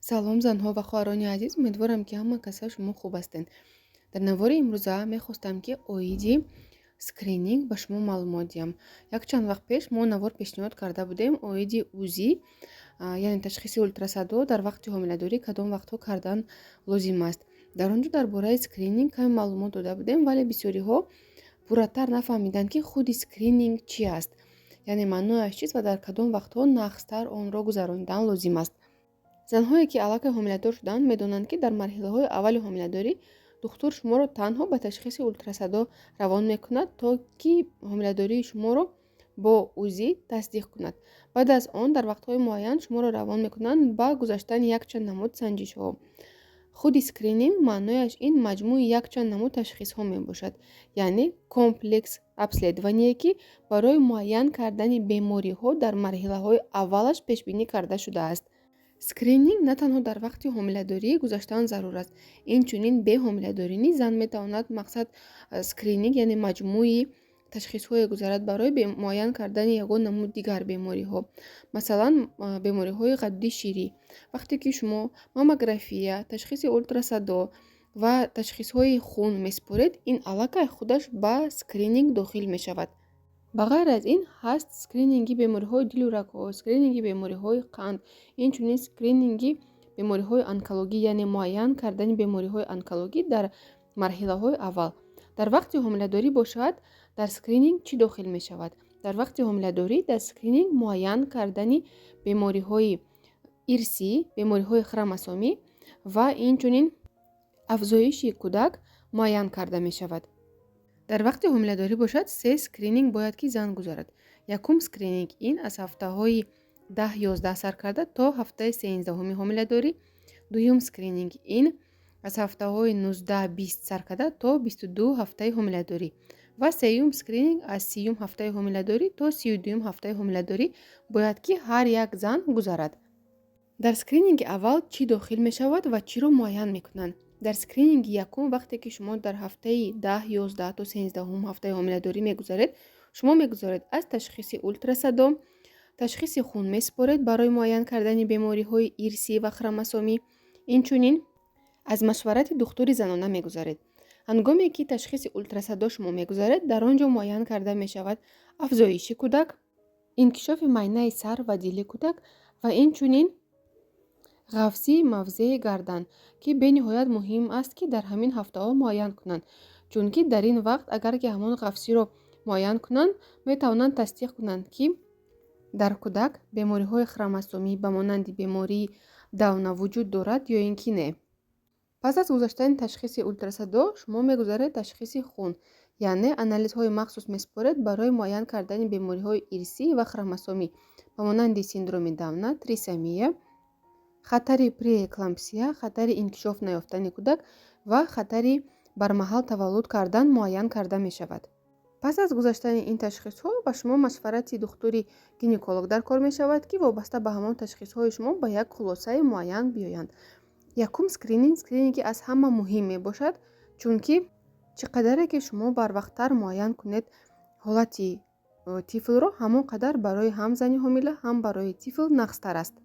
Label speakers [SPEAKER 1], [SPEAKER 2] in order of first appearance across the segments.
[SPEAKER 1] салом занҳо ва хоҳарони азиз, умедворам ки ҳама касо шумо хуб ҳастед. дар навори имрӯза мехостам ки оиди скрининг ба шумо маълумот диҳам. Якчанд вақт пеш мо навор пешниҳод карда будем оиди УЗИ, яъне ташхиси ултрасадо дар вақти ҳомиладорӣ кадом вақтҳо кардан лозим аст. дар он ҷо дар бораи скрининг каме маълумот дода будем, вале бисёриҳо пурратар нафаҳмиданд ки худи скрининг чӣ аст, яъне маънояш чист ва дар кадом вақтҳо нақстар онро гузаронидан лозим аст. занҳое ки аллакай ҳомиладор шуданд медонанд ки дар марҳилаҳои аввали ҳомиладорӣ духтур шуморо танҳо ба ташхиси ултрасадо равон мекунад, то ки ҳомиладории шуморо бо УЗИ тасдиқ кунад. баъд аз он дар вақтҳои муайян шуморо равон мекунанд ба гузаштани якчанд намуд санҷишҳо. худи скрининг маънояш ин маҷмӯи якчанд намуд ташхисҳо мебошад, яъне комплекс обследование ки барои муайян кардани бемориҳо дар марҳилаҳои аввалаш пешбинӣ карда шудааст. скрининг на танҳо дар вақти ҳомиладорӣ гузаштан зарур аст, инчунин бе ҳомиладорӣ низ зан метавонад мақсад скрининг яъне маҷмӯи ташхисҳое гузарад барои муайян кардани ягон намуд дигар бемориҳо, масалан бемориҳои ғадуди ширӣ. вақте ки шумо маммография, ташхиси ултрасадо ва ташхисҳои хун месупоред, ин аллакай худаш ба скрининг дохил мешавад. ба ғайр аз ин ҳаст скрининги бемориҳои дилу рагҳо, скрининги бемориҳои қанд, инчунин скрининги бемориҳои онкологӣ, яъне муайян кардани бемориҳои онкологӣ дар марҳилаҳои аввал. дар вақти ҳомиладорӣ бошад, дар скрининг чӣ дохил мешавад? дар вақти ҳомиладорӣ дар скрининг муайян кардани бемориҳои ирсӣ, бемориҳои хромосомӣ ва инчунин афзоиши кӯдак муайян карда мешавад. дар вақти ҳомиладорӣ бошад, 3 скрининг бояд ки зан гузарад. якум скрининг ин аз ҳафтаҳои 10-11 сар карда то ҳафтаи 13-уми ҳомиладорӣ. дуюм скрининг ин аз ҳафтаҳои 19-20 сар карда то 22 ҳафтаи ҳомиладорӣ ва сеюм скрининг аз 30 ҳафтаи ҳомиладорӣ то 32 ҳафтаи ҳомиладорӣ бояд ки ҳар як зан гузарад. дар скрининги аввал чӣ дохил мешавад ва чиро муайян мекунанд? дар скрининги якум, вақте ки шумо дар ҳафтаи 10-11 то 13 ҳафтаи ҳомиладорӣ мегузаред, шумо мегузоред аз ташхиси ултрасадо, ташхиси хун месупоред барои муайян кардани бемориҳои ирсӣ ва хромосомӣ, инчунин аз машварати духтури занона мегузаред. ҳангоме ки ташхиси ултрасадо шумо мегузаред, дар он ҷо муайян карда мешавад афзоиши кӯдак, инкишофи майнаи сар ва дили кӯдак ва инчунин ғафзи мавзеи гардан, ки бениҳоят муҳим аст ки дар ҳамин ҳафтаҳо муайян кунанд, чунки дар ин вақт агар ки ҳамон ғафзиро муайян кунанд, метавонанд тасдиқ кунанд ки дар кӯдак бемориҳои хромосомӣ ба монанди бемории давна вуҷуд дорад ё ин ки не. пас аз гузаштани ташхиси ултрасадо шумо мегузаред ташхиси хун, яъне анализҳои махсус месупоред барои муайян кардани бемориҳои ирсӣ ва хромосомӣ ба монанди синдроми давна, трисомия, хатари преэклампсия, хатари инкишоф наёфтани кӯдак ва хатари бармаҳал таваллуд кардан муайян карда мешавад. пас аз гузаштани ин ташхисҳо ба шумо машварати духтури гинеколог дар кор мешавад ки вобаста ба ҳамон ташхисҳои шумо ба як хулосаи муайян биёянд. якум скрининги аз ҳама муҳим мебошад, чунки чӣ қадаре ки шумо барвақттар муайян кунед ҳолати тифлро, ҳамон қадар барои ҳам зани ҳомила, ҳам барои тифл нақстар аст.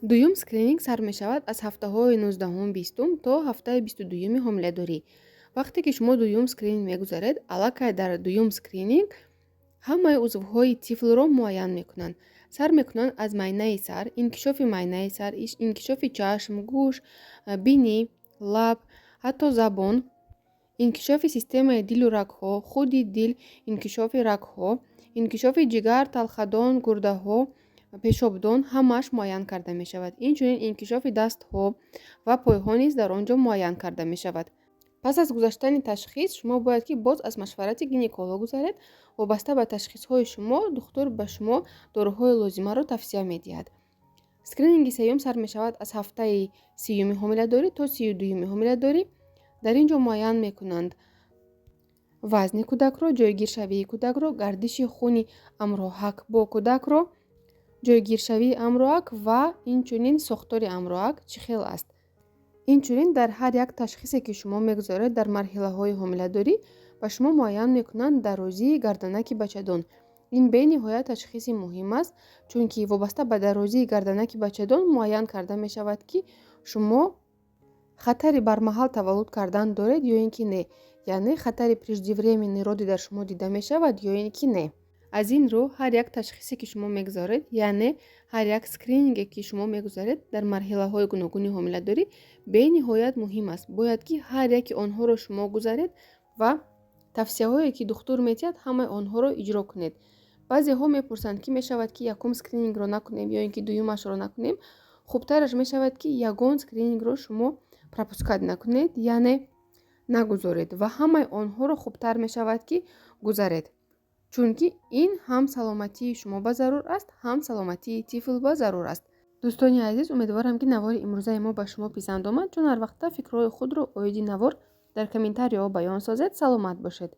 [SPEAKER 1] дуюм скрининг сар мешавад аз ҳафтаҳои 19-20 то ҳафтаи 22 ҳомиладорӣ. вақте ки шумо дуюм скрининг мегузаред, аллакай дар дуюм скрининг ҳамаи узвҳои тифлро муайян мекунанд. сар мекунанд аз майнаи сар, инкишофи майнаи сар, инкишофи чашм, гӯш, бинӣ, лаб, ҳатто забон, инкишофи системаи дилу рагҳо, худи дил, инкишофи рагҳо, инкишофи ҷигар, талхадон, гурдаҳо, пешобдон ҳамааш муайян карда мешавад. инчунин инкишофи дастҳо ва пойҳо низ дар он ҷо муайян карда мешавад. пас аз гузаштани ташхис шумо бояд ки боз аз машварати гинеколог гузаред. вобаста ба ташхисҳои шумо духтур ба шумо доруҳои лозимаро тавсия медиҳад. скрининги сеюм сар мешавад аз ҳафтаи 30 ҳомиладорӣ то 32 ҳомиладорӣ. дар ин ҷо муайян мекунанд вазни кӯдакро, ҷойгиршавии кӯдакро, гардиши хуни амроҳак бо кӯдакро, ҷойгиршавии амроҳак ва инчунин сохтори амроҳак чӣ хел аст. инчунин дар ҳар як ташхисе ки шумо мегузоред дар марҳилаҳои ҳомиладорӣ ба шумо муайян мекунанд дарозии гарданаки бачадон, ин бениҳоят ташхиси муҳим аст, чунки вобаста ба дарозии гарданаки бачадон муайян карда мешавад, ки шумо хатари бармаҳал таваллуд кардан доред ё ин ки не, яъне хатари преждевременный роди дар шумо дида мешавад ё ин ки не. аз ин рӯ ҳар як ташхисе ки шумо мегузоред, яъне ҳар як скрининге ки шумо мегузоред дар марҳилаҳои гуногуни ҳомиладорӣ бениҳоят муҳим аст. Бояд ки ҳар яки онҳоро шумо гузаред ва тавсияҳое ки духтур метиҳад ҳамаи онҳоро иҷро кунед. баъзеҳо мепурсанд ки мешавад ки якум скринингро накунем ё ин ки дуюмашро накунем. хубтараш мешавад ки ягон скринингро шумо пропускат накунед, яъне нагузоред ва ҳамаи онҳоро хубтар мешавад ки гузаред, чунки ин ҳам саломатии шумо ба зарур аст, ҳам саломатии тифл ба зарур аст. дӯстони азиз, умедворам ки навори имрӯзаи мо ба шумо писанд омад. чун ҳар вақта фикрҳои худро оиди навор дар комментариҳо баён созед. саломат бошед.